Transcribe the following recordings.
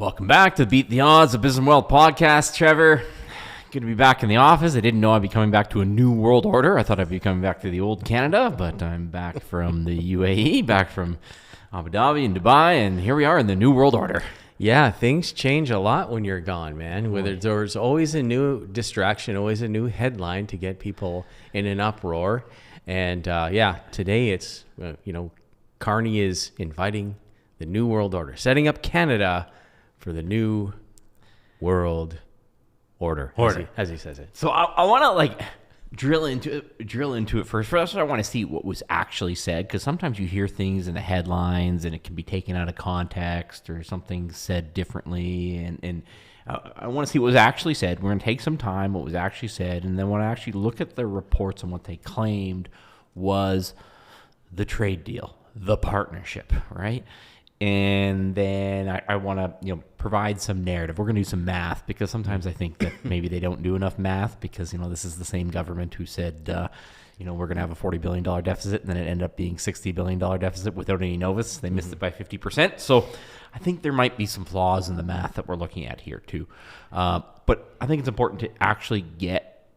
Welcome back to Beat the Odds, a Business Wealth podcast. Trevor, good to be back in the office. I didn't know I'd be coming back to a new world order. I thought I'd be coming back to the old Canada, but I'm back from the UAE, back from Abu Dhabi and Dubai, and here we are in the new world order. Yeah, things change a lot when you're gone, man. Whether there's always a new distraction, always a new headline to get people in an uproar. And today it's, Carney is inviting the new world order, setting up Canada for the new world order. As he says it. So I want to drill into it first. First, I want to see what was actually said, because sometimes you hear things in the headlines and it can be taken out of context or something said differently. And I want to see what was actually said. We're going to take some time, what was actually said, and then when I actually look at the reports and what they claimed was the trade deal, the partnership, right? And then I want to, provide some narrative. We're going to do some math, because sometimes I think that maybe they don't do enough math, because, this is the same government who said, we're going to have a $40 billion deficit, and then it ended up being $60 billion deficit without any notice. They missed it by 50%. So I think there might be some flaws in the math that we're looking at here too. But I think it's important to actually get,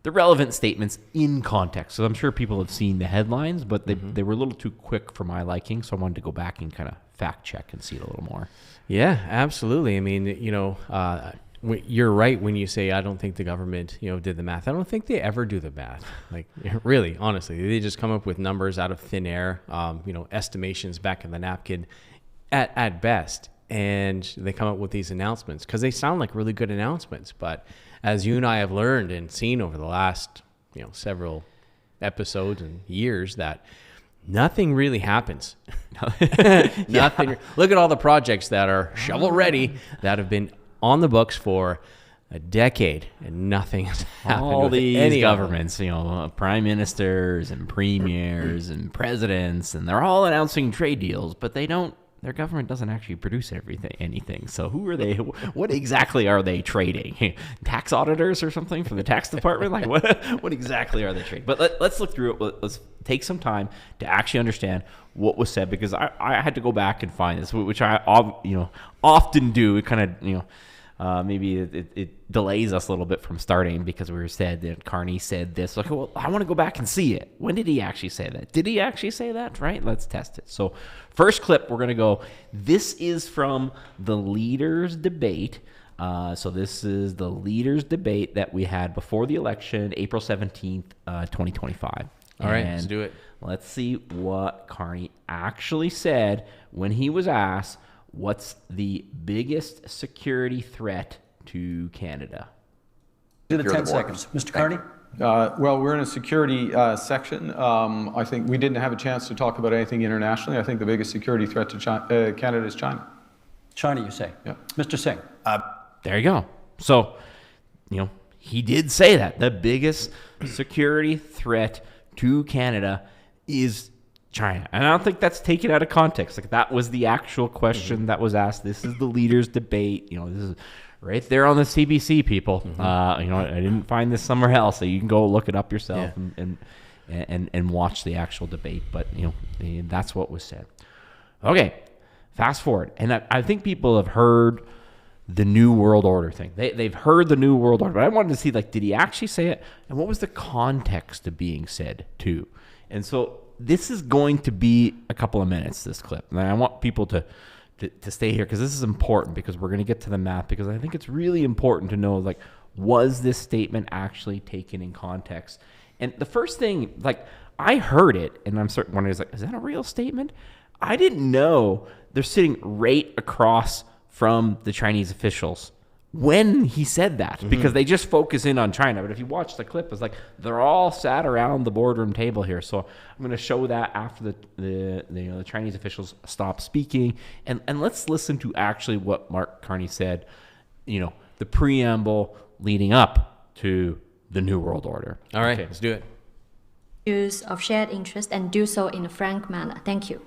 the relevant statements in context. So I'm sure people have seen the headlines, but they were a little too quick for my liking. So I wanted to go back and kind of fact check and see it a little more. Yeah, absolutely. I mean, you're right when you say, I don't think the government, did the math. I don't think they ever do the math. Like, really, honestly, they just come up with numbers out of thin air, estimations back in the napkin at best. And they come up with these announcements because they sound like really good announcements. But as you and I have learned and seen over the last, several episodes and years, that nothing really happens. Nothing. Yeah. Look at all the projects that are shovel ready that have been on the books for a decade, and nothing has happened. All with these any governments, prime ministers and premiers and presidents, and they're all announcing trade deals, but their government doesn't actually produce anything. So who are they? What exactly are they trading? Tax auditors or something from the tax department? Like what exactly are they trading? But let's look through it. Let's take some time to actually understand what was said, because I had to go back and find this, which I often do. It kind of maybe it delays us a little bit from starting, because we were said that Carney said this. Like, well, I want to go back and see it. When did he actually say that? Did he actually say that? Right? Let's test it. So first clip, we're going to go. This is from the leaders' debate. So this is the leaders' debate that we had before the election, April 17th, 2025. All right, let's do it. Let's see what Carney actually said when he was asked, what's the biggest security threat to Canada? To the 10 seconds. Mr. Carney? Well, we're in a security section. I think we didn't have a chance to talk about anything internationally. I think the biggest security threat to Canada is China. China, you say? Yeah. Mr. Singh? There you go. So, he did say that. The biggest security threat to Canada is China. And I don't think that's taken out of context. Like, that was the actual question that was asked. This is the leaders' debate. This is right there on the CBC, people. I didn't find this somewhere else, so you can go look it up yourself and watch the actual debate. But that's what was said. Okay, fast forward, and I think people have heard the New World Order thing. They've heard the New World Order, but I wanted to see, did he actually say it, and what was the context of being said too? And so this is going to be a couple of minutes, this clip, and I want people to stay here, because this is important, because we're going to get to the math, because I think it's really important to know, was this statement actually taken in context? And the first thing, I heard it, and I'm certain one is is that a real statement? I didn't know they're sitting right across from the Chinese officials when he said that, because they just focus in on China. But if you watch the clip, it's they're all sat around the boardroom table here. So I'm going to show that after the Chinese officials stop speaking, and let's listen to actually what Mark Carney said, the preamble leading up to the New World Order. All right, let's do it. Use of shared interest and do so in a frank manner. Thank you.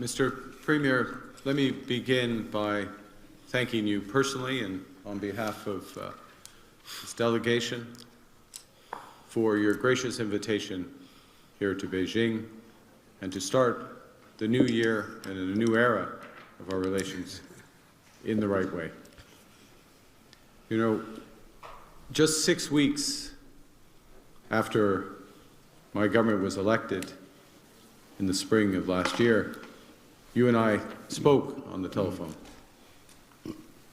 Mr. Premier, let me begin by thanking you personally and on behalf of this delegation for your gracious invitation here to Beijing and to start the new year and in a new era of our relations in the right way. You know, just 6 weeks after my government was elected in the spring of last year, you and I spoke on the telephone.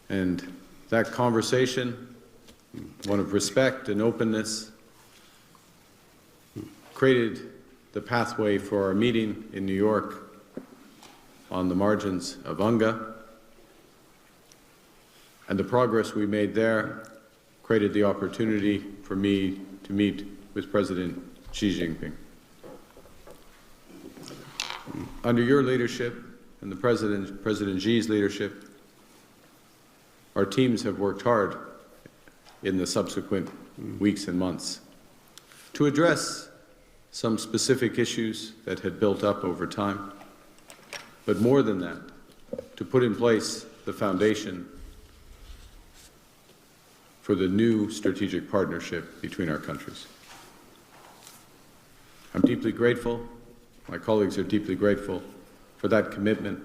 And that conversation, one of respect and openness, created the pathway for our meeting in New York on the margins of UNGA. And the progress we made there created the opportunity for me to meet with President Xi Jinping. Under your leadership and the President Xi's leadership, our teams have worked hard in the subsequent weeks and months to address some specific issues that had built up over time, but more than that, to put in place the foundation for the new strategic partnership between our countries. I'm deeply grateful, my colleagues are deeply grateful for that commitment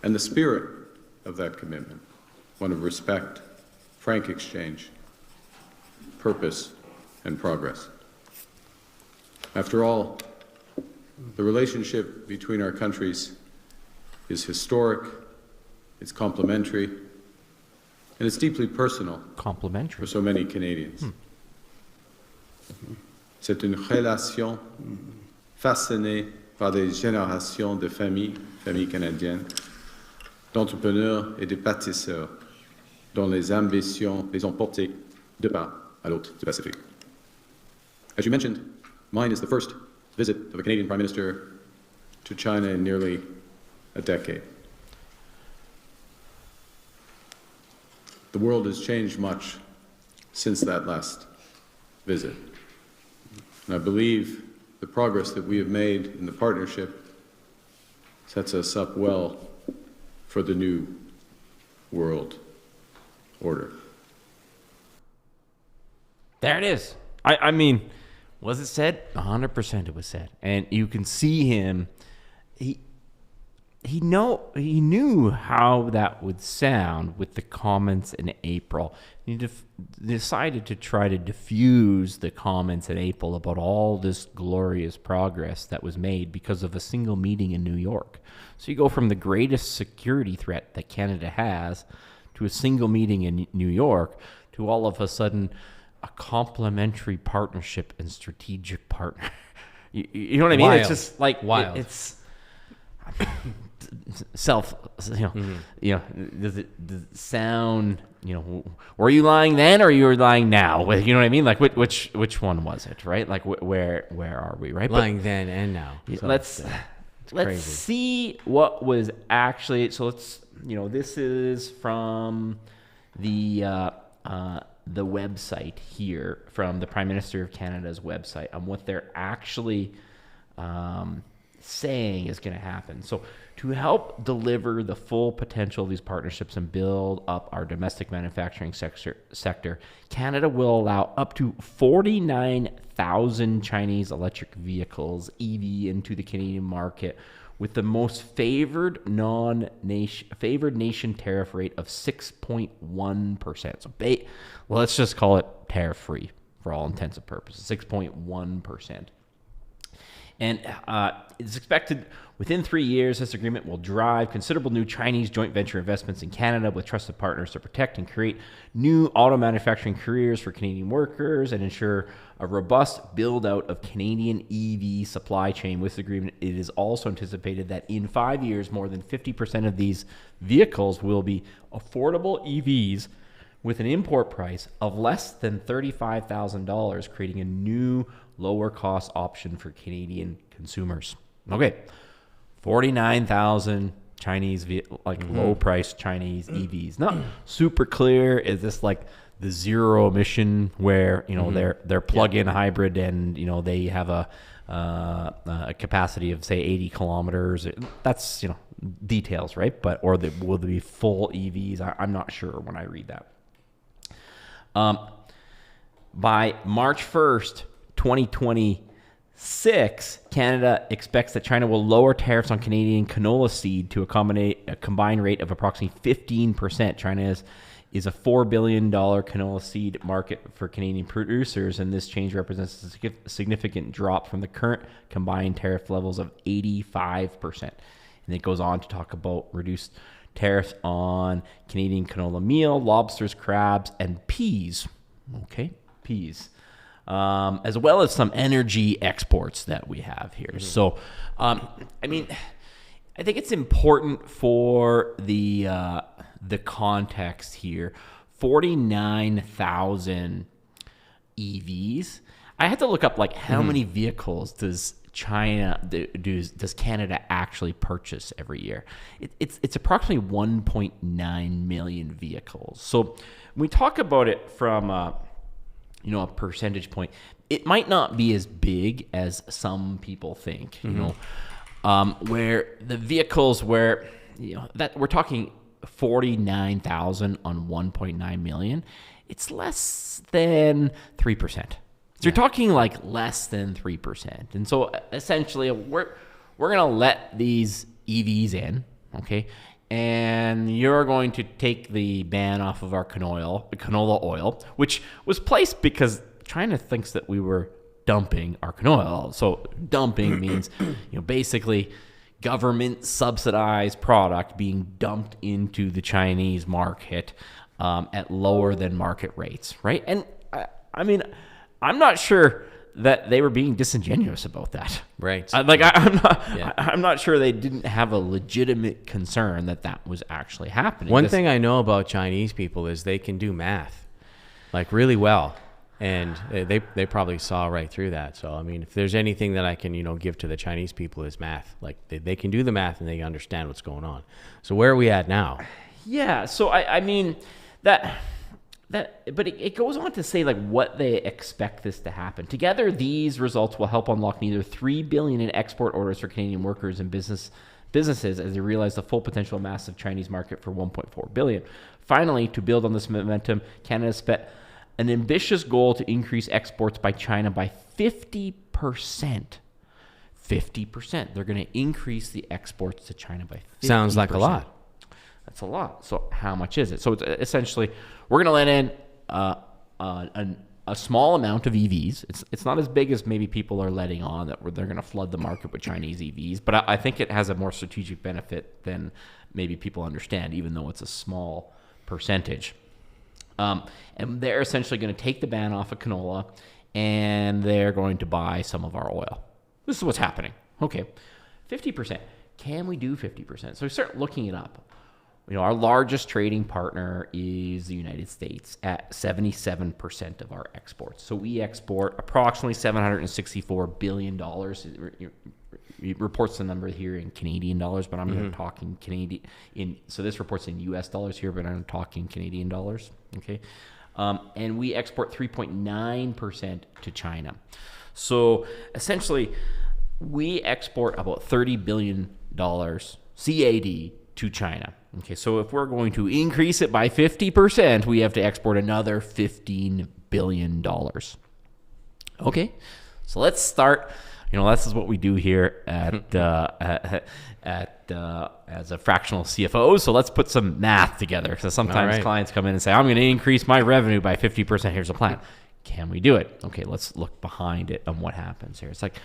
and the spirit of that commitment, one of respect, frank exchange, purpose, and progress. After all, the relationship between our countries is historic, it's complementary, and it's deeply personal for so many Canadians. C'est une relation façonnée par des générations de familles canadiennes, d'entrepreneurs et de bâtisseurs, dont les ambitions les ont portés de part à l'autre du Pacifique. As you mentioned, mine is the first visit of a Canadian Prime Minister to China in nearly a decade. The world has changed much since that last visit. And I believe the progress that we have made in the partnership sets us up well for the new world order. There it is. I mean, was it said? 100% it was said. And you can see him. He knew how that would sound with the comments in April. He decided to try to diffuse the comments in April about all this glorious progress that was made because of a single meeting in New York. So you go from the greatest security threat that Canada has to a single meeting in New York to all of a sudden a complementary partnership and strategic partner. You know what I mean? Wild. It's just like Wild. It's self, does it sound, were you lying then or you were lying now? You know what I mean? Like which one was it, right? Like where are we, right? Lying then and now. So let's crazy. see what was actually, so this is from the website here, from the Prime Minister of Canada's website, on what they're actually saying is going to happen. So to help deliver the full potential of these partnerships and build up our domestic manufacturing sector, Canada will allow up to 49,000 Chinese electric vehicles, EV, into the Canadian market with the most favored nation tariff rate of 6.1%. So let's just call it tariff-free for all intents and purposes, 6.1%. And it's expected within 3 years, this agreement will drive considerable new Chinese joint venture investments in Canada with trusted partners to protect and create new auto manufacturing careers for Canadian workers and ensure a robust build-out of Canadian EV supply chain. With the agreement, it is also anticipated that in 5 years, more than 50% of these vehicles will be affordable EVs with an import price of less than $35,000, creating a new lower cost option for Canadian consumers. Okay, 49,000 Chinese, low price Chinese EVs. Not super clear. Is this like the zero emission where, they're plug-in hybrid and, they have a capacity of say 80 kilometers. That's, details, right? Will they be full EVs? I'm not sure when I read that. By March 1st, 2026, 6, Canada expects that China will lower tariffs on Canadian canola seed to accommodate a combined rate of approximately 15%. China is a $4 billion canola seed market for Canadian producers, and this change represents a significant drop from the current combined tariff levels of 85%. And it goes on to talk about reduced tariffs on Canadian canola meal, lobsters, crabs, and peas. Okay, peas. As well as some energy exports that we have here. So, I mean, I think it's important for the context here. 49,000 EVs. I had to look up like how many vehicles does Canada actually purchase every year? It's approximately 1.9 million vehicles. So when we talk about it from a percentage point, it might not be as big as some people think. Where the vehicles that we're talking 49,000 on 1.9 million, it's less than 3%. So you're talking like less than 3%. And so essentially we're going to let these EVs in, okay? And you're going to take the ban off of our canola oil, which was placed because China thinks that we were dumping our canola oil. So dumping means, basically government subsidized product being dumped into the Chinese market at lower than market rates, right? And I mean, I'm not sure that they were being disingenuous about that. Right. I'm not sure they didn't have a legitimate concern that was actually happening. One thing I know about Chinese people is they can do math, like really well. And they probably saw right through that. So, I mean, if there's anything that I can, give to the Chinese people is math. Like they can do the math and they understand what's going on. So where are we at now? Yeah. So, I mean, but it goes on to say like what they expect this to happen. Together, these results will help unlock nearly $3 billion in export orders for Canadian workers and businesses as they realize the full potential massive Chinese market for $1.4 billion. Finally, to build on this momentum, Canada set an ambitious goal to increase exports by China by 50%. 50%. They're going to increase the exports to China by 50%. Sounds like a lot. That's a lot. So how much is it? So it's essentially, we're going to let in a small amount of EVs. It's not as big as maybe people are letting on that they're going to flood the market with Chinese EVs. But I think it has a more strategic benefit than maybe people understand, even though it's a small percentage. And they're essentially going to take the ban off of canola, and they're going to buy some of our oil. This is what's happening. Okay, 50%. Can we do 50%? So we start looking it up. Our largest trading partner is the United States at 77% of our exports. So we export approximately $764 billion. It reports the number here in Canadian dollars, but I'm talking Canadian. So this reports in US dollars here, but I'm talking Canadian dollars. Okay, and we export 3.9% to China. So essentially, we export about $30 billion CAD to China. Okay, so if we're going to increase it by 50%, we have to export another $15 billion. Okay, so let's start. This is what we do here at as a fractional CFO. So let's put some math together. So sometimes clients come in and say, I'm going to increase my revenue by 50%. Here's a plan. Can we do it? Okay, let's look behind it on what happens here. It's like,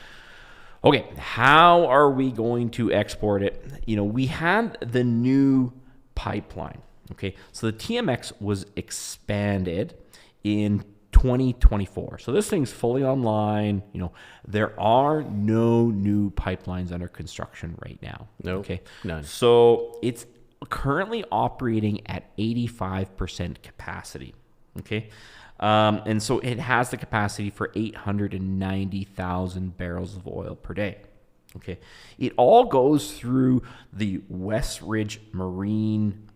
okay, how are we going to export it? We had the new pipeline. Okay, so the TMX was expanded in 2024. So this thing's fully online. There are no new pipelines under construction right now. No, okay, none. So it's currently operating at 85% capacity. Okay, and so it has the capacity for 890,000 barrels of oil per day. Okay, it all goes through the Westridge Marine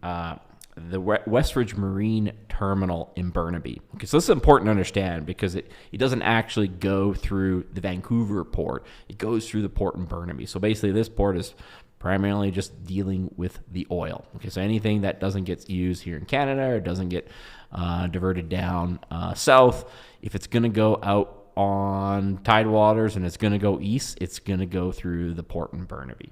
Terminal in Burnaby. Okay, so this is important to understand because it doesn't actually go through the Vancouver port. It goes through the port in Burnaby. So basically this port is primarily just dealing with the oil. Okay, so anything that doesn't get used here in Canada or doesn't get diverted down south, if it's going to go out on tidewaters and it's going to go east, it's going to go through the port in Burnaby.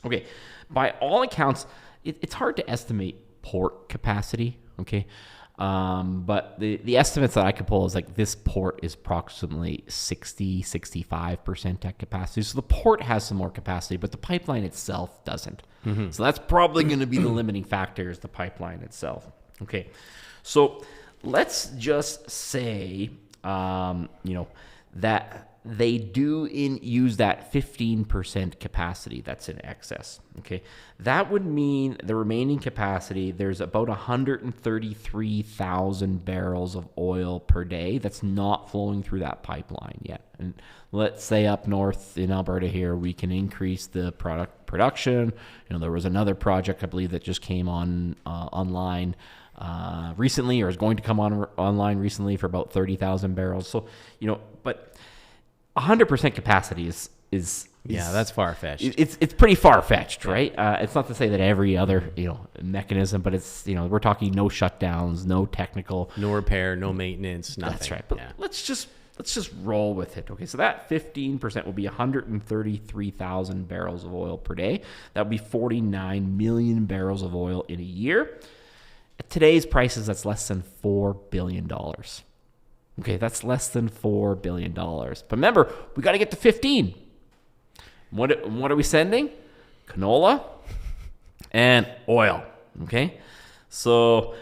Okay, by all accounts, it's hard to estimate port capacity, okay? But the estimates that I could pull is like this port is approximately 65% at capacity. So the port has some more capacity, but the pipeline itself doesn't. So that's probably going to be the limiting factor is the pipeline itself. Okay, so let's just say, that they do use that 15% capacity that's in excess. Okay, that would mean the remaining capacity, there's about 133,000 barrels of oil per day that's not flowing through that pipeline yet. And let's say up north in Alberta here, we can increase the production. There was another project I believe that just came online recently, or is going to come online recently for about 30,000 barrels. So, but 100% capacity is that's far-fetched. It's pretty far-fetched, right? It's not to say that every other mechanism, but it's we're talking no shutdowns, no technical, no repair, no maintenance, nothing. That's right. But let's just roll with it. Okay, so that 15% will be 133,000 barrels of oil per day. That would be 49 million barrels of oil in a year. At today's prices, that's less than $4 billion. Okay, that's less than $4 billion. But remember, we got to get to 15. What are we sending? Canola and oil. Okay, so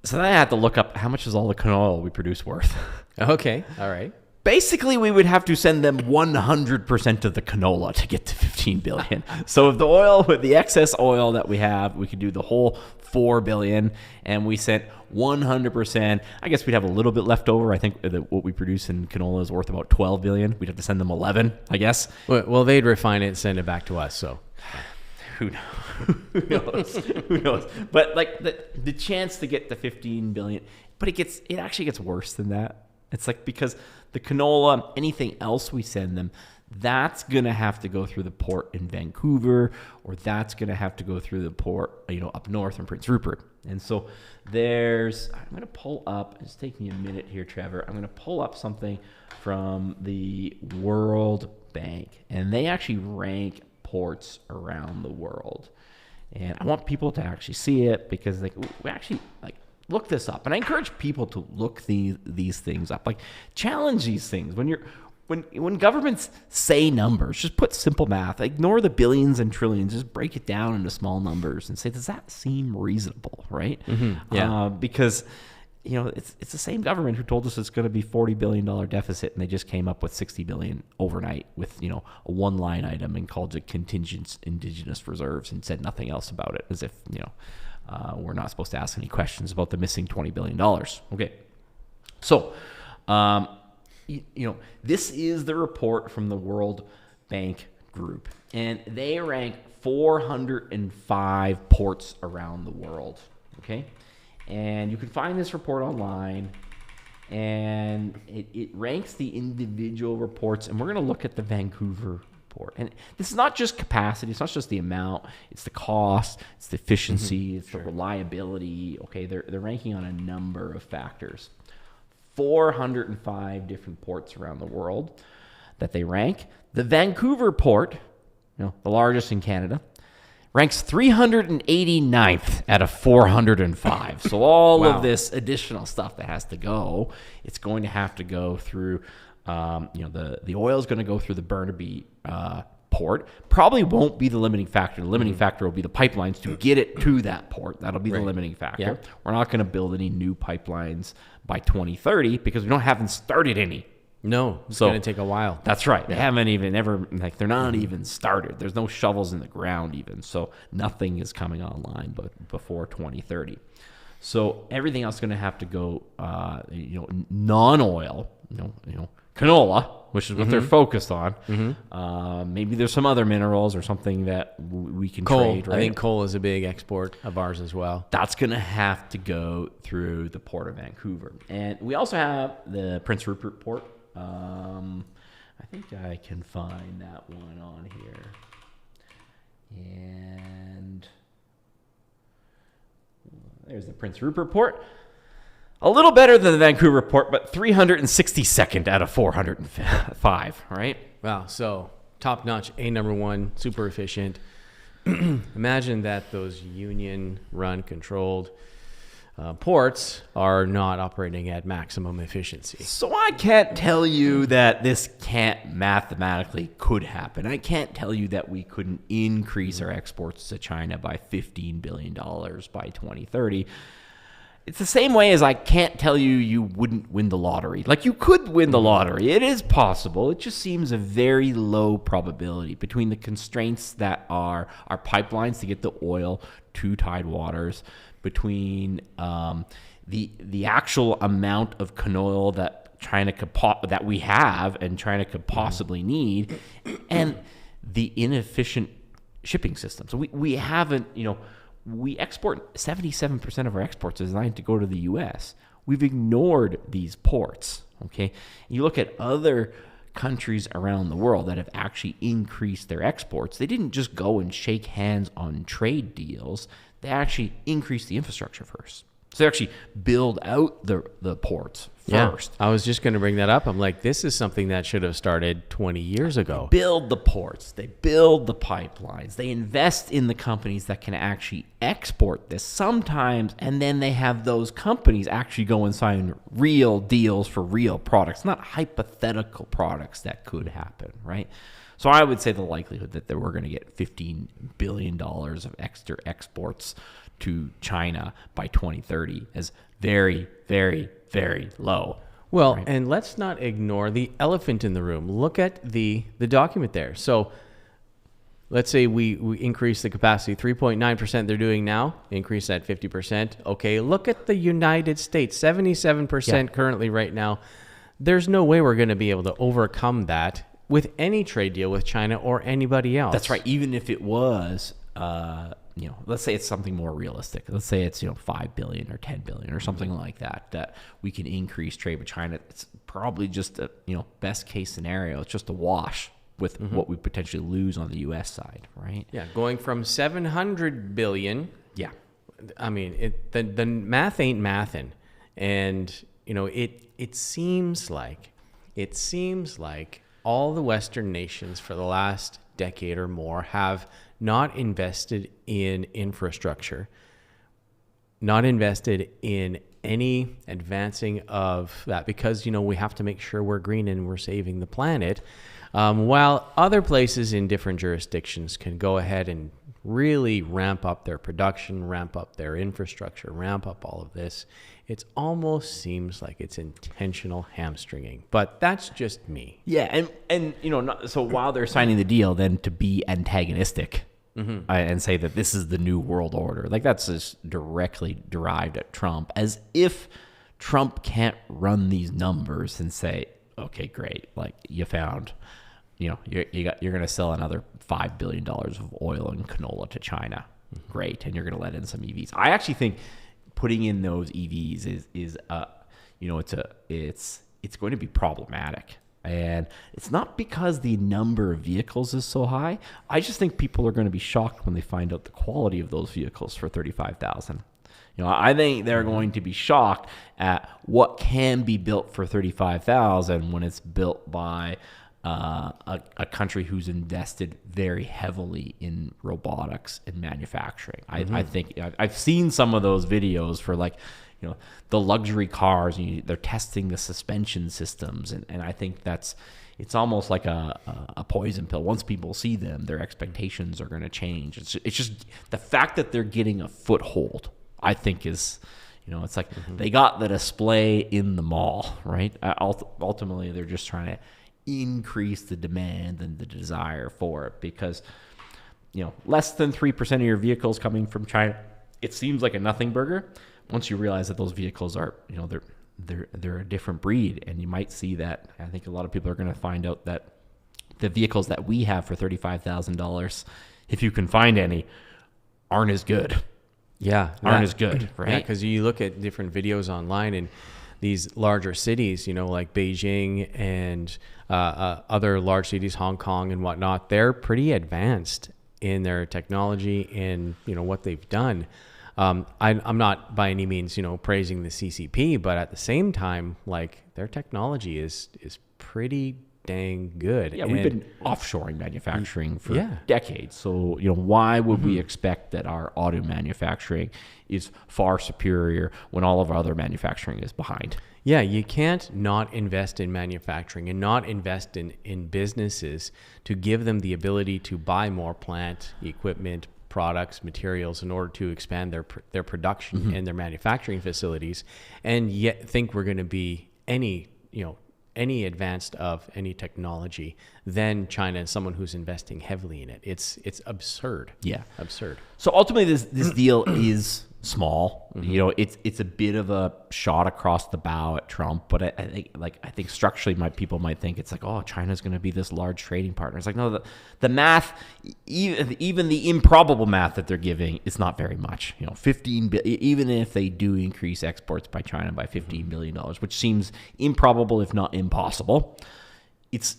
then I had to look up how much is all the canola we produce worth. Okay, all right. Basically, we would have to send them 100% of the canola to get to 15 billion. So if with the excess oil that we have, we could do the whole 4 billion, and we sent 100%. I guess we'd have a little bit left over. I think that what we produce in canola is worth about 12 billion. We'd have to send them 11, I guess. Well, they'd refine it and send it back to us. So who knows? Who knows? But like the chance to get to 15 billion, but it actually gets worse than that. It's like, because the canola, anything else we send them, that's going to have to go through the port in Vancouver, or that's going to have to go through the port, up north in Prince Rupert. And so I'm going to pull up, it's taking me a minute here, Trevor. I'm going to pull up something from the World Bank, and they actually rank ports around the world. And I want people to actually see it, because we actually look this up. And I encourage people to look these things up. Challenge these things. When governments say numbers, just put simple math. Ignore the billions and trillions. Just break it down into small numbers and say, does that seem reasonable, right? Mm-hmm. Yeah. Because it's the same government who told us it's going to be $40 billion deficit, and they just came up with $60 billion overnight with a one line item and called it contingent indigenous reserves and said nothing else about it, as if we're not supposed to ask any questions about the missing $20 billion. Okay, so this is the report from the World Bank Group, and they rank 405 ports around the world. Okay, and you can find this report online, and it ranks the individual reports, and we're going to look at the Vancouver port. And this is not just capacity, it's not just the amount, it's the cost, it's the efficiency, it's the reliability. Okay, they're ranking on a number of factors. 405 different ports around the world that they rank. The Vancouver port, the largest in Canada, ranks 389th out of 405. So all of this additional stuff that has to go, it's going to have to go through, the oil is going to go through the Burnaby port. Probably won't be the limiting factor. The limiting factor will be the pipelines to get it to that port. That'll be the limiting factor. Yeah. We're not going to build any new pipelines by 2030 because we haven't started any. No, it's going to take a while. That's right. They haven't even they're not even started. There's no shovels in the ground even. So nothing is coming online before 2030. So everything else is going to have to go, non-oil, canola, which is what they're focused on. Maybe there's some other minerals or something that we can trade, right? I think coal is a big export of ours as well. That's going to have to go through the Port of Vancouver. And we also have the Prince Rupert Port. I think I can find that one on here. And there's the Prince Rupert Port. a little better than the Vancouver report, but 362nd out of 405, right? Wow. So top notch, A1, super efficient. Imagine that those union run controlled ports are not operating at maximum efficiency. So I can't tell you that this can't mathematically could happen. I can't tell you that we couldn't increase our exports to China by $15 billion by 2030. It's the same way as I can't tell you you wouldn't win the lottery. Like, you could win the lottery. It is possible. It just seems a very low probability between the constraints that are our pipelines to get the oil to Tidewaters, between the actual amount of canola that China could that we have and China could possibly need, and the inefficient shipping system. So we haven't, we export 77% of our exports is designed to go to the U.S. We've ignored these ports. Okay, you look at other countries around the world that have actually increased their exports. They didn't just go and shake hands on trade deals. They actually increase the infrastructure first. So they actually build out the ports first. Yeah, I was just going to bring that up. I'm like, this is something that should have started 20 years ago. They build the ports. They build the pipelines. They invest in the companies that can actually export this sometimes, and then they have those companies actually go and sign real deals for real products, not hypothetical products that could happen, right? So I would say the likelihood that we're going to get $15 billion of extra exports to China by 2030 is very, very, very low. Well, right? And let's not ignore the elephant in the room. Look at the document there. So let's say we increase the capacity 3.9% they're doing now, increase that 50%. Okay, look at the United States, 77% currently right now. There's no way we're going to be able to overcome that with any trade deal with China or anybody else. That's right. Even if it was, let's say it's something more realistic. Let's say it's, 5 billion or 10 billion or something like that, that we can increase trade with China. It's probably just a, best case scenario. It's just a wash with what we potentially lose on the U.S. side, right? Yeah, going from 700 billion. Yeah. I mean, the math ain't mathin'. And, it seems like all the Western nations for the last decade or more have not invested in infrastructure, not invested in any advancing of that, because, we have to make sure we're green and we're saving the planet, while other places in different jurisdictions can go ahead and really ramp up their production, ramp up their infrastructure, ramp up all of this. It almost seems like it's intentional hamstringing, but that's just me. Yeah, and so while they're signing the deal, then to be antagonistic and say that this is the new world order, like that's just directly derived at Trump, as if Trump can't run these numbers and say, okay, great, like you found, you're going to sell another $5 billion of oil and canola to China, great, and you're going to let in some EVs. I actually think putting in those EVs is it's going to be problematic. And it's not because the number of vehicles is so high. I just think people are going to be shocked when they find out the quality of those vehicles for $35,000. I think they're going to be shocked at what can be built for $35,000 when it's built by a country who's invested very heavily in robotics and manufacturing. I think I've seen some of those videos for the luxury cars. They're testing the suspension systems, and I think it's almost like a poison pill. Once people see them, their expectations are going to change. It's just the fact that they're getting a foothold, I think, is it's like they got the display in the mall, right? Ultimately, they're just trying to increase the demand and the desire for it, because less than 3% of your vehicles coming from China, it seems like a nothing burger. Once you realize that those vehicles are they're a different breed, and you might see that. I think a lot of people are going to find out that the vehicles that we have for $35,000, if you can find any, aren't as good. Aren't as good, right? Yeah, because you look at different videos online and these larger cities, like Beijing and other large cities, Hong Kong and whatnot, they're pretty advanced in their technology and, what they've done. I'm not by any means, praising the CCP, but at the same time, like their technology is pretty dang good. Yeah, we've been offshoring manufacturing for Yeah. decades. So, why would we expect that our auto manufacturing is far superior when all of our other manufacturing is behind? Yeah, you can't not invest in manufacturing and not invest in businesses to give them the ability to buy more plant, equipment, products, materials in order to expand their production and their manufacturing facilities, and yet think we're going to be any advanced of any technology than China and someone who's investing heavily in it. It's absurd. Yeah. Absurd. So ultimately, this deal is small. It's a bit of a shot across the bow at Trump, but I think structurally, people might think it's like, oh, China's going to be this large trading partner. It's like, no, the math, even the improbable math that they're giving is not very much. 15 even if they do increase exports by China by $15 billion, which seems improbable if not impossible, it's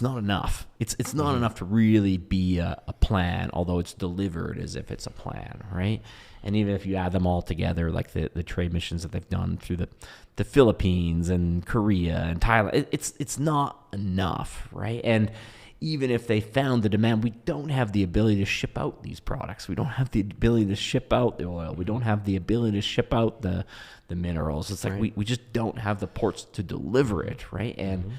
not enough. It's not enough to really be a plan, although it's delivered as if it's a plan, right? And even if you add them all together, like the trade missions that they've done through the Philippines and Korea and Thailand, it's not enough, right? And even if they found the demand, we don't have the ability to ship out these products. We don't have the ability to ship out the oil. We don't have the ability to ship out the minerals. It's like we just don't have the ports to deliver it, right? And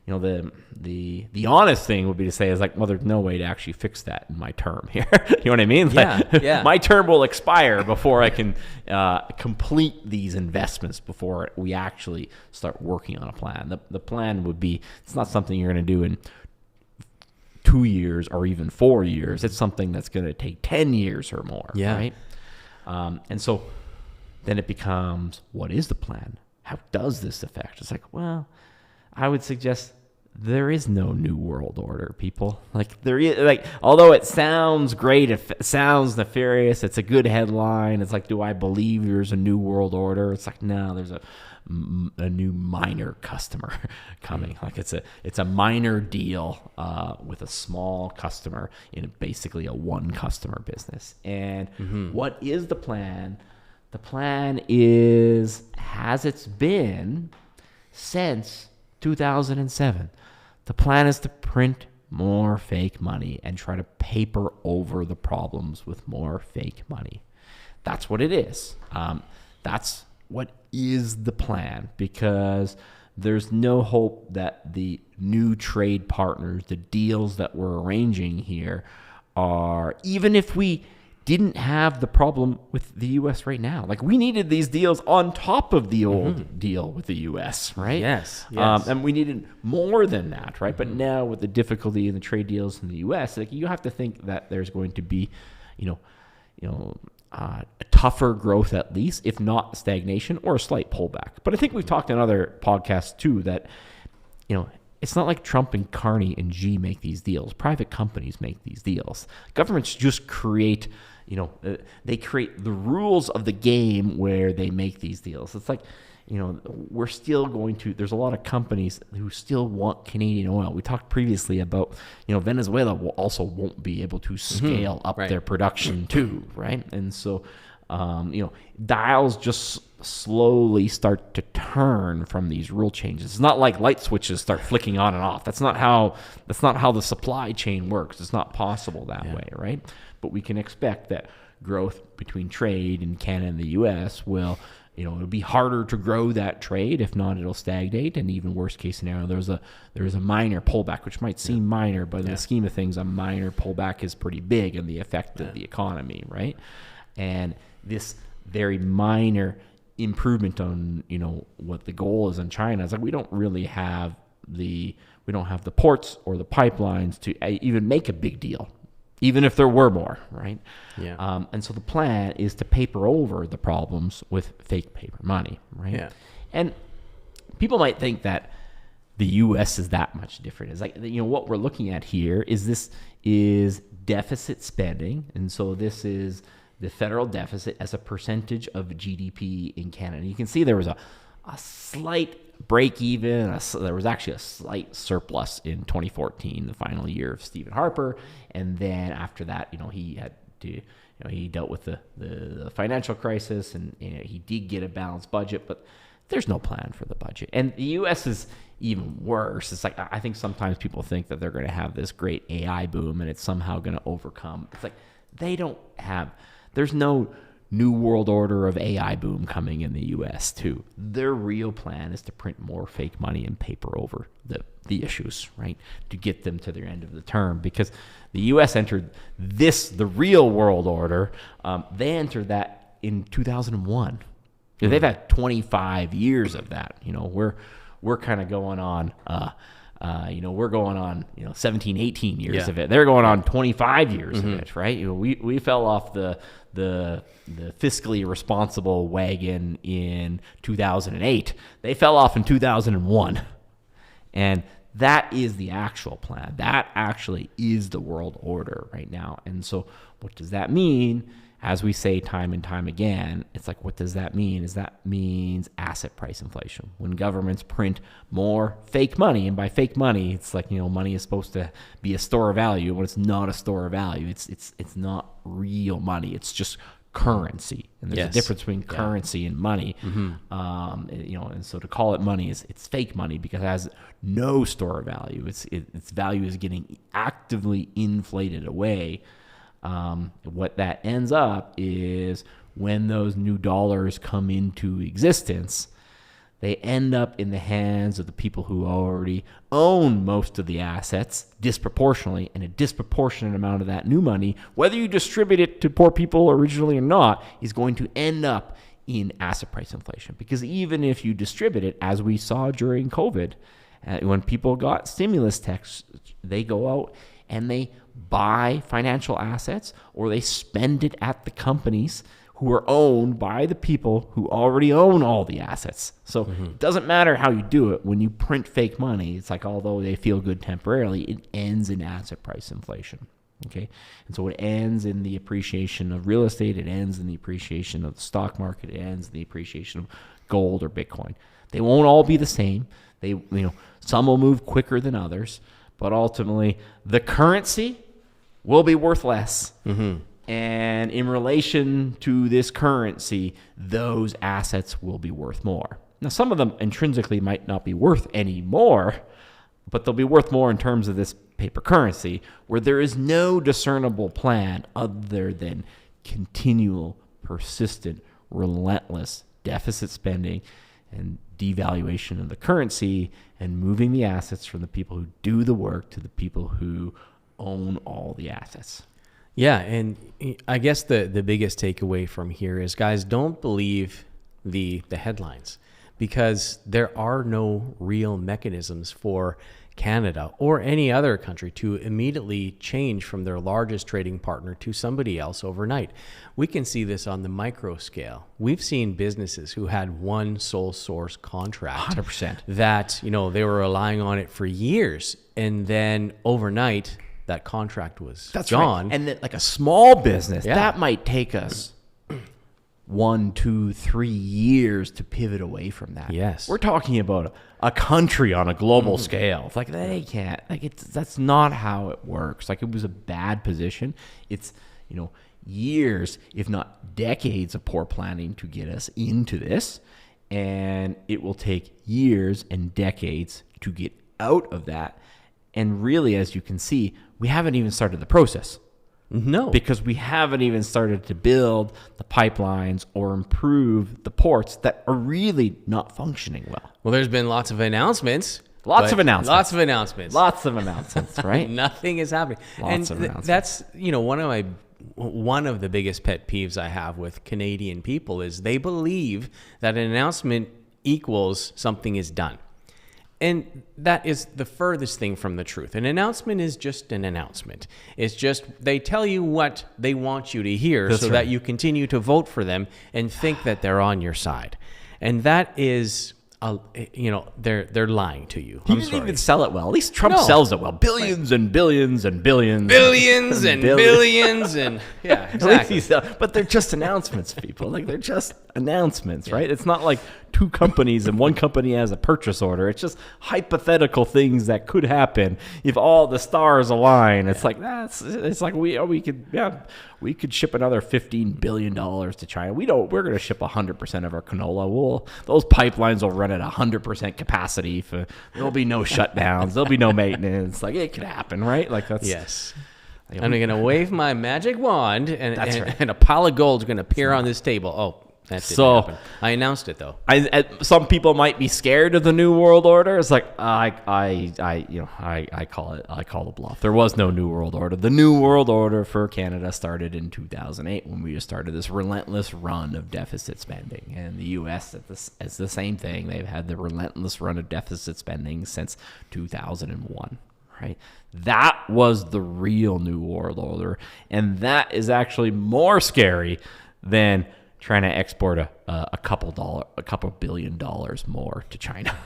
the honest thing would be to say is like, well, there's no way to actually fix that in my term here. You know what I mean? Yeah. My term will expire before I can complete these investments, before we actually start working on a plan. The plan would be, it's not something you're going to do in 2 years or even 4 years. It's something that's going to take 10 years or more, right? And so then it becomes, what is the plan? How does this affect? It's like, well, I would suggest there is no new world order, people. Like there is, although it sounds great, it sounds nefarious, it's a good headline. It's like, do I believe there's a new world order? It's like, no, there's a new minor customer coming. Like it's a minor deal with a small customer in basically a one customer business. And what is the plan? The plan has it's been since 2007. The plan is to print more fake money and try to paper over the problems with more fake money. That's what it is. That's what is the plan, because there's no hope that the new trade partners, the deals that we're arranging here, are, even if we didn't have the problem with the U.S. right now. Like, we needed these deals on top of the old deal with the U.S., right? Yes. And we needed more than that, right? But now with the difficulty in the trade deals in the U.S., like, you have to think that there's going to be, a tougher growth, at least, if not stagnation or a slight pullback. But I think we've talked in other podcasts too that, it's not like Trump and Carney and Xi make these deals. Private companies make these deals. Governments just create, they create the rules of the game where they make these deals. It's like, we're still there's a lot of companies who still want Canadian oil. We talked previously about, Venezuela won't be able to scale up their production too, right? And so, dials just slowly start to turn from these rule changes. It's not like light switches start flicking on and off. That's not how the supply chain works. It's not possible that way, right? But we can expect that growth between trade in Canada and the U.S. will, it'll be harder to grow that trade. If not, it'll stagnate. And even worst case scenario, there's a minor pullback, which might seem minor, but in the scheme of things, a minor pullback is pretty big in the effect of the economy, right? And this very minor improvement on, what the goal is in China is like, we don't have the ports or the pipelines to even make a big deal, even if there were more, right? Yeah. And so the plan is to paper over the problems with fake paper money, right? Yeah. And people might think that the U.S. is that much different. It's like, what we're looking at here is deficit spending, and so this is the federal deficit as a percentage of GDP in Canada. You can see there was a slight break even. There was actually a slight surplus in 2014, the final year of Stephen Harper. And then after that, he had he dealt with the financial crisis, and he did get a balanced budget, but there's no plan for the budget. And the U.S. is even worse. It's like, I think sometimes people think that they're going to have this great AI boom and it's somehow going to overcome. It's like there's no new world order of AI boom coming in the U.S. too. Their real plan is to print more fake money and paper over the issues, right? To get them to their end of the term, because the U.S. entered the real world order. They entered that in 2001. They've had 25 years of that. We're kind of going on, we're going on, 17, 18 years of it. They're going on 25 years of it, right? We fell off the fiscally responsible wagon in 2008. They fell off in 2001. And that is the actual plan. That actually is the world order right now. And so what does that mean? As we say time and time again, it's like, what does that mean? That means asset price inflation. When governments print more fake money, and by fake money, it's like, money is supposed to be a store of value. When it's not a store of value, it's not real money. It's just currency. And there's a difference between currency and money. And so to call it money it's fake money because it has no store of value. Its value is getting actively inflated away. What that ends up is when those new dollars come into existence, they end up in the hands of the people who already own most of the assets disproportionately, and a disproportionate amount of that new money, whether you distribute it to poor people originally or not, is going to end up in asset price inflation. Because even if you distribute it, as we saw during COVID, when people got stimulus checks, they go out and they buy financial assets, or they spend it at the companies who are owned by the people who already own all the assets. So it doesn't matter how you do it. When you print fake money, it's like, although they feel good temporarily, it ends in asset price inflation. Okay. And so it ends in the appreciation of real estate. It ends in the appreciation of the stock market. It ends in the appreciation of gold or Bitcoin. They won't all be the same. Some will move quicker than others, but ultimately the currency will be worth less. And in relation to this currency, those assets will be worth more. Now, some of them intrinsically might not be worth any more, but they'll be worth more in terms of this paper currency, where there is no discernible plan other than continual, persistent, relentless deficit spending and devaluation of the currency, and moving the assets from the people who do the work to the people who own all the assets. Yeah, and I guess the biggest takeaway from here is, guys, don't believe the headlines, because there are no real mechanisms for Canada or any other country to immediately change from their largest trading partner to somebody else overnight. We can see this on the micro scale. We've seen businesses who had one sole source contract 100%. that, they were relying on it for years, and then overnight that contract was gone. Right. And then, like a small business, that might take us 1, 2, 3 years to pivot away from that. Yes. We're talking about a country on a global scale. It's like, they can't, that's not how it works. Like, it was a bad position. It's, years, if not decades of poor planning to get us into this. And it will take years and decades to get out of that. And really, as you can see, we haven't even started the process. No. Because we haven't even started to build the pipelines or improve the ports that are really not functioning well. Well, there's been lots of announcements. Lots of announcements. Lots of announcements, right? Nothing is happening. Lots of announcements. That's, one of the biggest pet peeves I have with Canadian people is they believe that an announcement equals something is done. And that is the furthest thing from the truth. An announcement is just an announcement. It's just they tell you what they want you to hear. That's so right. That you continue to vote for them and think that they're on your side. And that is, they're lying to you. He didn't even sell it well. At least Trump sells it well. Billions and billions and billions. Billions and billions and yeah, exactly. But they're just announcements, people. Like, they're just announcements, right? It's not like two companies and one company has a purchase order. It's just hypothetical things that could happen if all the stars align. It's like it's like we could ship another $15 billion to China. We're going to ship 100% of our canola. Those pipelines will run at 100% capacity. There'll be no shutdowns. There'll be no maintenance. Like, it could happen, right? Like, that's Yes. I'm going to wave my magic wand, That's right. and a pile of gold is going to appear on this table. Oh, that didn't happen. I announced it, though. Some people might be scared of the New World Order. It's like I call the bluff. There was no New World Order. The New World Order for Canada started in 2008 when we just started this relentless run of deficit spending, and the U.S. it's the same thing. They've had the relentless run of deficit spending since 2001. Right? That was the real New World Order, and that is actually more scary than trying to export a couple $2 billion more to China.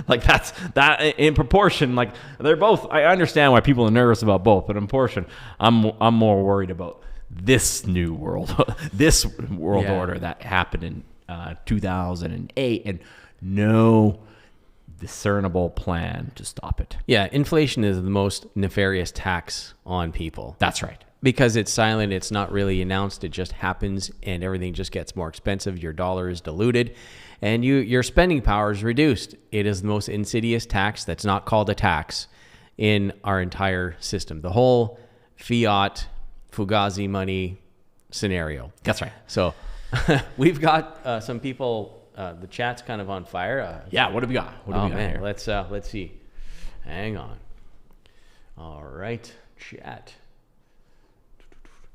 Like, that's that in proportion. Like, they're both. I understand why people are nervous about both, but in proportion, I'm more worried about this new world, order that happened in 2008, and no discernible plan to stop it. Yeah, inflation is the most nefarious tax on people. That's right. Because it's silent, it's not really announced, it just happens, and everything just gets more expensive. Your dollar is diluted, and your spending power is reduced. It is the most insidious tax that's not called a tax in our entire system. The whole fiat, Fugazi money scenario. That's right. So we've got some people. The chat's kind of on fire. Yeah, what have we got? What have we got man, here? let's see. Hang on. All right, chat.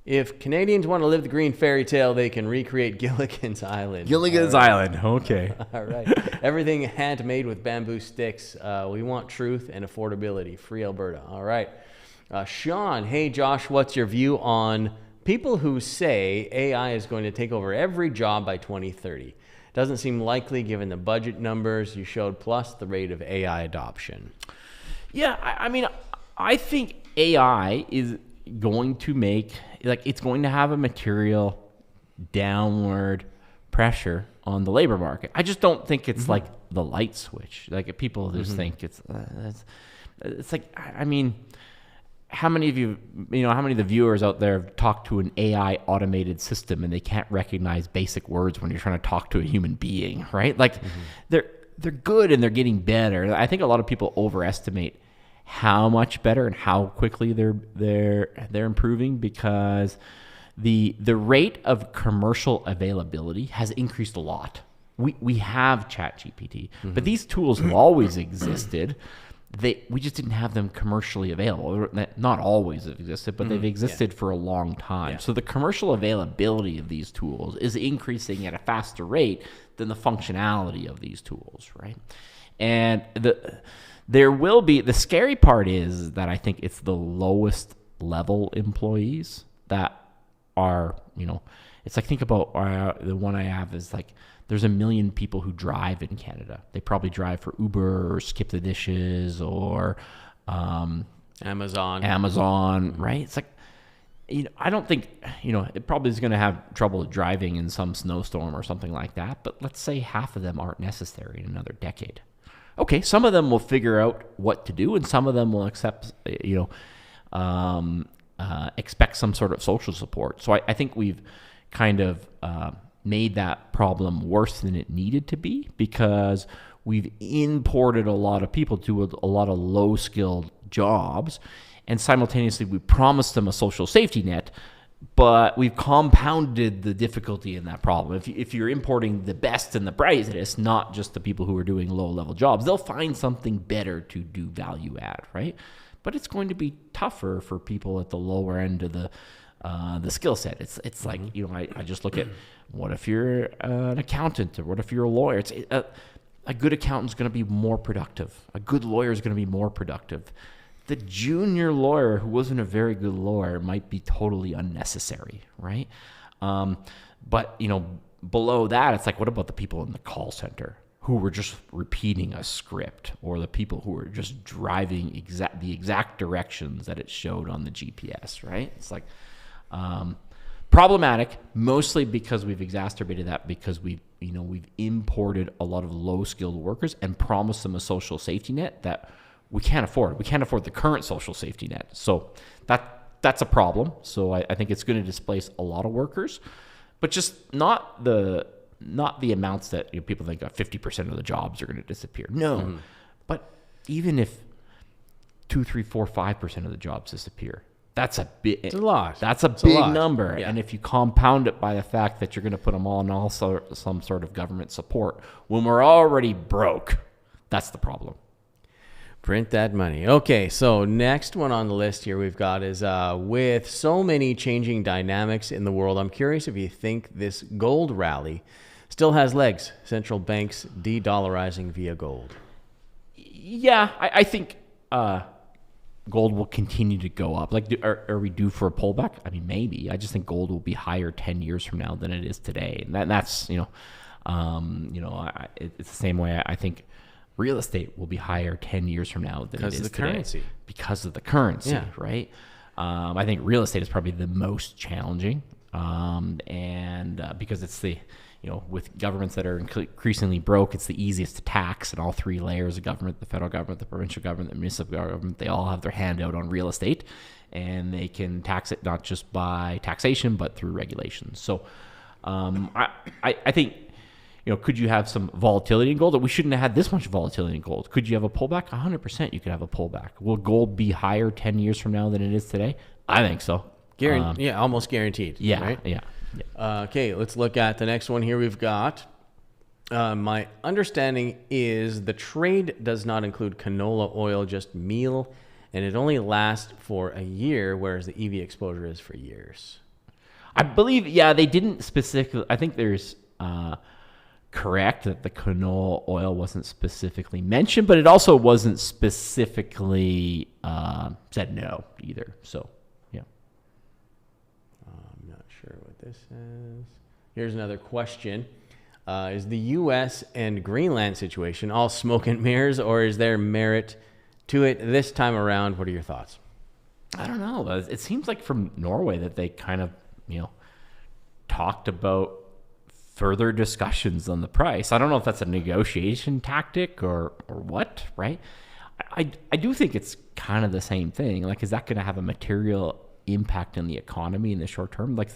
If Canadians want to live the green fairy tale, they can recreate Gilligan's Island. Gilligan's Island. Okay. All right. Everything handmade with bamboo sticks. We want truth and affordability. Free Alberta. All right. Sean, hey, Josh, what's your view on people who say AI is going to take over every job by 2030? Doesn't seem likely given the budget numbers you showed, plus the rate of AI adoption. Yeah, I mean, I think AI is going to it's going to have a material downward pressure on the labor market. I just don't think it's like the light switch. Like, people just think it's like, I mean, how many of how many of the viewers out there have talked to an AI automated system and they can't recognize basic words when you're trying to talk to a human being, right? Like, they're good and they're getting better. I think a lot of people overestimate how much better and how quickly they're improving, because the rate of commercial availability has increased a lot. We have ChatGPT, but these tools have always existed. We just didn't have them commercially available. Not always have existed, but they've existed for a long time. Yeah. So the commercial availability of these tools is increasing at a faster rate than the functionality of these tools, right? And there will be, the scary part is that I think it's the lowest level employees that are, it's like, think about the one I have is like, there's 1 million people who drive in Canada. They probably drive for Uber or Skip the Dishes or Amazon, right? It's like, I don't think, it probably is going to have trouble driving in some snowstorm or something like that. But let's say half of them aren't necessary in another decade. Okay, some of them will figure out what to do, and some of them will expect some sort of social support. So I think we've kind of made that problem worse than it needed to be, because we've imported a lot of people to a lot of low-skilled jobs, and simultaneously we promised them a social safety net, but we've compounded the difficulty in that problem. If you're importing the best and the brightest, not just the people who are doing low-level jobs, they'll find something better to do value add, right? But it's going to be tougher for people at the lower end of the skill set. It's like, I just look at, what if you're an accountant, or what if you're a lawyer? A good accountant's going to be more productive. A good lawyer is going to be more productive. The junior lawyer who wasn't a very good lawyer might be totally unnecessary, right? But below that, it's like, what about the people in the call center who were just repeating a script, or the people who were just driving the exact directions that it showed on the GPS, right? It's like, Problematic, mostly because we've exacerbated that because we've imported a lot of low-skilled workers and promised them a social safety net that we can't afford. We can't afford the current social safety net. So that's a problem. So I think it's going to displace a lot of workers, but just not the amounts that people think 50% of the jobs are going to disappear. No, but even if 2, 3, 4, 5% of the jobs disappear, that's a big. It's a lot. That's a big number. Yeah. And if you compound it by the fact that you're going to put them all in some sort of government support when we're already broke, that's the problem. Print that money. Okay, so next one on the list here we've got is with so many changing dynamics in the world, I'm curious if you think this gold rally still has legs, central banks de-dollarizing via gold. Yeah, I think gold will continue to go up. Like, are we due for a pullback? I mean, maybe. I just think gold will be higher 10 years from now than it is today. And that's, it's the same way I think real estate will be higher 10 years from now than it is today. Because of the currency, right? I think real estate is probably the most challenging, because it's the, with governments that are increasingly broke, it's the easiest to tax, and all three layers of government, the federal government, the provincial government, the municipal government, they all have their hand out on real estate, and they can tax it not just by taxation, but through regulations. So I think, could you have some volatility in gold? We shouldn't have had this much volatility in gold. Could you have a pullback? 100% you could have a pullback. Will gold be higher 10 years from now than it is today? I think so. Almost guaranteed. Yeah, right? Yeah. Okay, let's look at the next one here. We've got, my understanding is the trade does not include canola oil, just meal, and it only lasts for a year, whereas the EV exposure is for years. I believe, they didn't specifically, I think there's... correct that the canola oil wasn't specifically mentioned, but it also wasn't specifically said no either. So, yeah. I'm not sure what this says. Here's another question. Is the U.S. and Greenland situation all smoke and mirrors, or is there merit to it this time around? What are your thoughts? I don't know. It seems like from Norway that they kind of, talked about further discussions on the price. I don't know if that's a negotiation tactic or what, right? I do think it's kind of the same thing. Like, is that going to have a material impact on the economy in the short term? Like,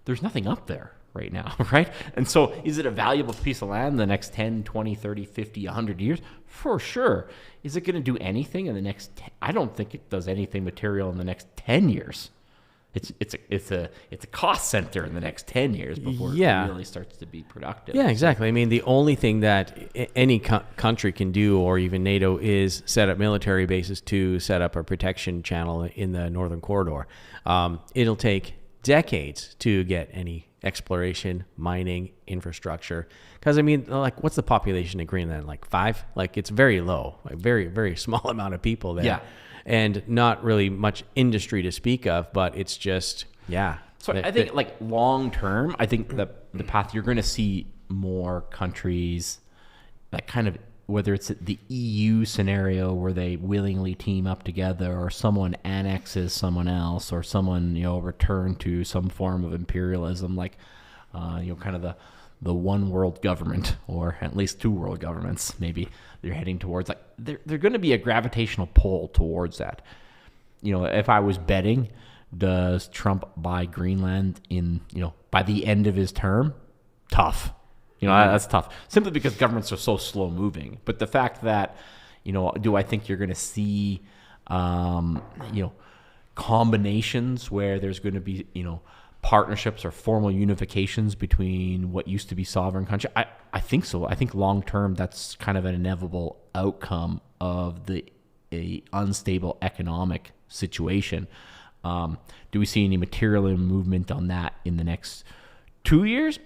there's nothing up there right now, right? And so is it a valuable piece of land in the next 10, 20, 30, 50, 100 years? For sure. Is it going to do anything in the next I don't think it does anything material in the next 10 years. It's a cost center in the next 10 years before it really starts to be productive. Yeah, exactly. I mean, the only thing that any country can do, or even NATO, is set up military bases to set up a protection channel in the Northern Corridor. It'll take decades to get any exploration, mining, infrastructure. Because, I mean, like, what's the population in Greenland? Like 5? Like, it's very low. Like, very, very small amount of people there. Yeah. And not really much industry to speak of, but it's just, So I think, like, long term, I think the path, you're going to see more countries that kind of, whether it's the EU scenario where they willingly team up together, or someone annexes someone else, or someone, return to some form of imperialism, like, kind of the one world government, or at least two world governments, maybe they're heading towards. Like, they're going to be a gravitational pull towards that. If I was betting, does Trump buy Greenland in, by the end of his term? Tough. That's tough. Simply because governments are so slow moving. But the fact that, do I think you're going to see, combinations where there's going to be, partnerships or formal unifications between what used to be sovereign country? I think so. I think long term that's kind of an inevitable outcome of a unstable economic situation. Do we see any material movement on that in the next 2 years?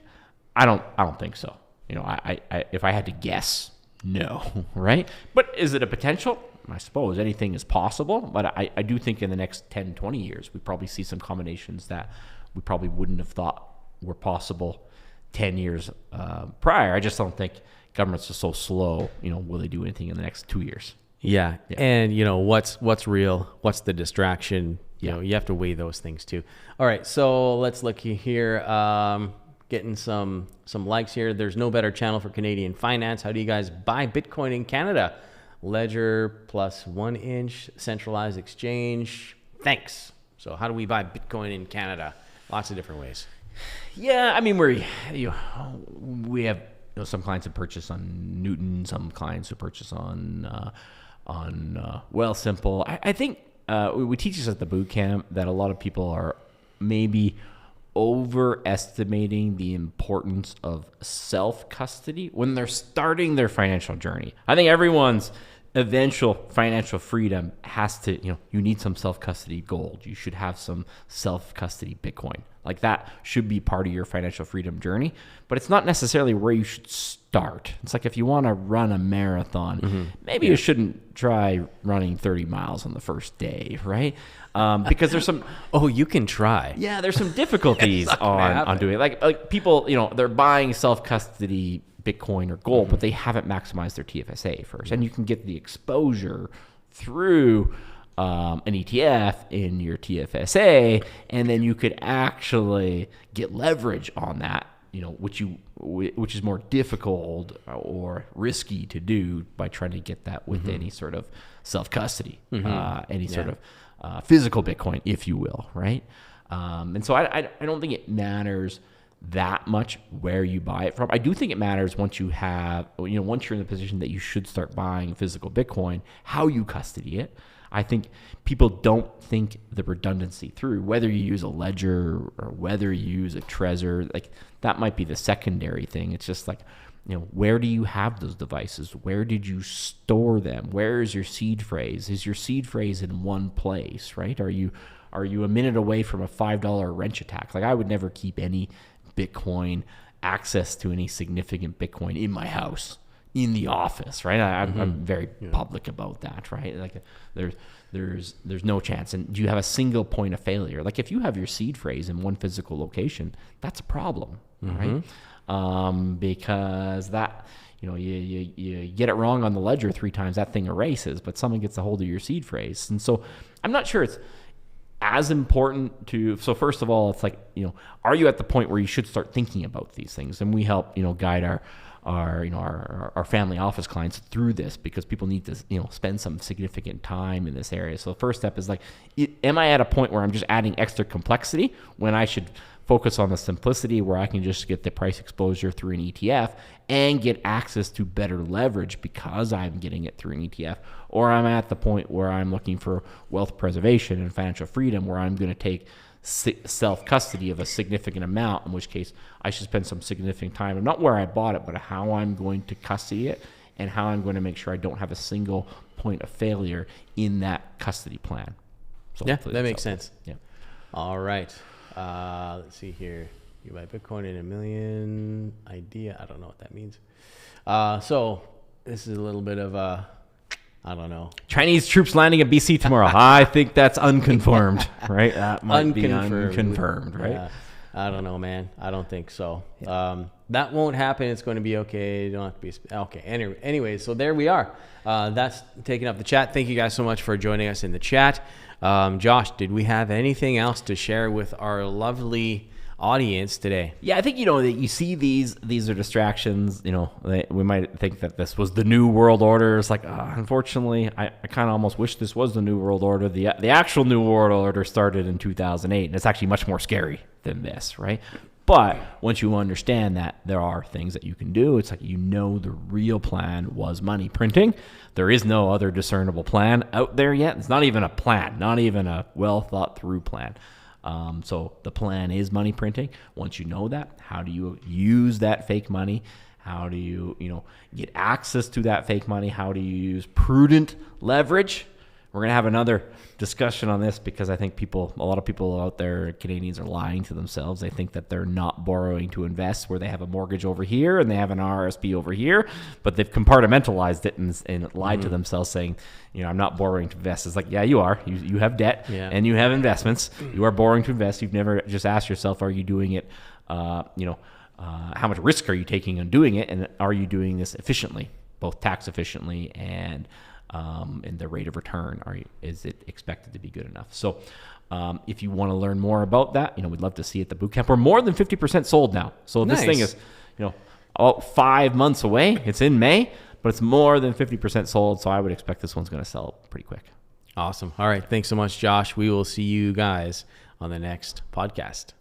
I don't think so. I if I had to guess, no, right? But is it a potential? I suppose anything is possible, but I do think in the next 10, 20 years, we probably see some combinations that we probably wouldn't have thought were possible 10 years prior. I just don't think governments are so slow. Will they do anything in the next 2 years? Yeah. And what's real? What's the distraction? You know, you have to weigh those things too. All right, so let's look here. Getting some likes here. There's no better channel for Canadian finance. How do you guys buy Bitcoin in Canada? Ledger plus 1 inch centralized exchange. Thanks. So how do we buy Bitcoin in Canada? Lots of different ways. Yeah, I mean, we have some clients who purchase on Newton, some clients who purchase on Wealthsimple. I think we teach this at the bootcamp that a lot of people are maybe overestimating the importance of self-custody when they're starting their financial journey. I think everyone's eventual financial freedom has to, you need some self-custody gold. You should have some self-custody Bitcoin. Like that should be part of your financial freedom journey, but it's not necessarily where you should start. It's like if you want to run a marathon, maybe you shouldn't try running 30 miles on the first day, right? Because there's some... Oh, you can try. Yeah, there's some difficulties on doing it. Like people, they're buying self-custody Bitcoin or gold, but they haven't maximized their TFSA first. And you can get the exposure through an ETF in your TFSA, and then you could actually get leverage on that, which is more difficult or risky to do by trying to get that with any sort of self-custody, any sort of physical Bitcoin, if you will, right? And so I don't think it matters that much where you buy it from. I do think it matters once you have, once you're in the position that you should start buying physical Bitcoin, how you custody it. I think people don't think the redundancy through, whether you use a ledger or whether you use a Trezor, like that might be the secondary thing. It's just like, where do you have those devices? Where did you store them? Where is your seed phrase? Is your seed phrase in one place, right? Are you a minute away from a $5 wrench attack? Like I would never keep any Bitcoin, access to any significant Bitcoin in my house, in the office, right? I'm very public about that, right? Like there's no chance. And do you have a single point of failure? Like if you have your seed phrase in one physical location, that's a problem, right? Because that, you get it wrong on the ledger 3 times, that thing erases, but someone gets a hold of your seed phrase. And so I'm not sure it's as important to, so first of all, it's like, are you at the point where you should start thinking about these things? And we help, guide our family office clients through this because people need to, spend some significant time in this area. So the first step is like, am I at a point where I'm just adding extra complexity when I should focus on the simplicity where I can just get the price exposure through an ETF and get access to better leverage because I'm getting it through an ETF? Or I'm at the point where I'm looking for wealth preservation and financial freedom where I'm going to take self-custody of a significant amount, in which case I should spend some significant time, and not where I bought it, but how I'm going to custody it and how I'm going to make sure I don't have a single point of failure in that custody plan. So yeah, that makes sense. Yeah. All right. Let's see here. You buy Bitcoin in a million idea. I don't know what that means. So this is a little bit of a, I don't know. Chinese troops landing at BC tomorrow. I think that's unconfirmed, right? That might be unconfirmed, right? Yeah. I don't know, man. I don't think so. That won't happen. It's going to be okay. You don't have to be okay. Anyway, so there we are. That's taking up the chat. Thank you guys so much for joining us in the chat. Josh, did we have anything else to share with our lovely audience today? Yeah, I think, that you see these are distractions. We might think that this was the new world order. It's like, unfortunately, I kind of almost wish this was the new world order. The actual new world order started in 2008, and it's actually much more scary than this, right? But once you understand that there are things that you can do, it's like, the real plan was money printing. There is no other discernible plan out there yet. It's not even a plan, not even a well thought through plan. So the plan is money printing. Once you know that, how do you use that fake money? How do you, get access to that fake money? How do you use prudent leverage? We're going to have another discussion on this because I think a lot of people out there, Canadians, are lying to themselves. They think that they're not borrowing to invest, where they have a mortgage over here and they have an RSP over here, but they've compartmentalized it and lied to themselves saying, I'm not borrowing to invest. It's like, yeah, you are. You have debt and you have investments. You are borrowing to invest. You've never just asked yourself, are you doing it, how much risk are you taking on doing it? And are you doing this efficiently, both tax efficiently and and the rate of return, is it expected to be good enough? So if you want to learn more about that, we'd love to see it at the bootcamp. We're more than 50% sold now. So this thing is, about 5 months away. It's in May, but it's more than 50% sold. So I would expect this one's going to sell pretty quick. Awesome. All right. Thanks so much, Josh. We will see you guys on the next podcast.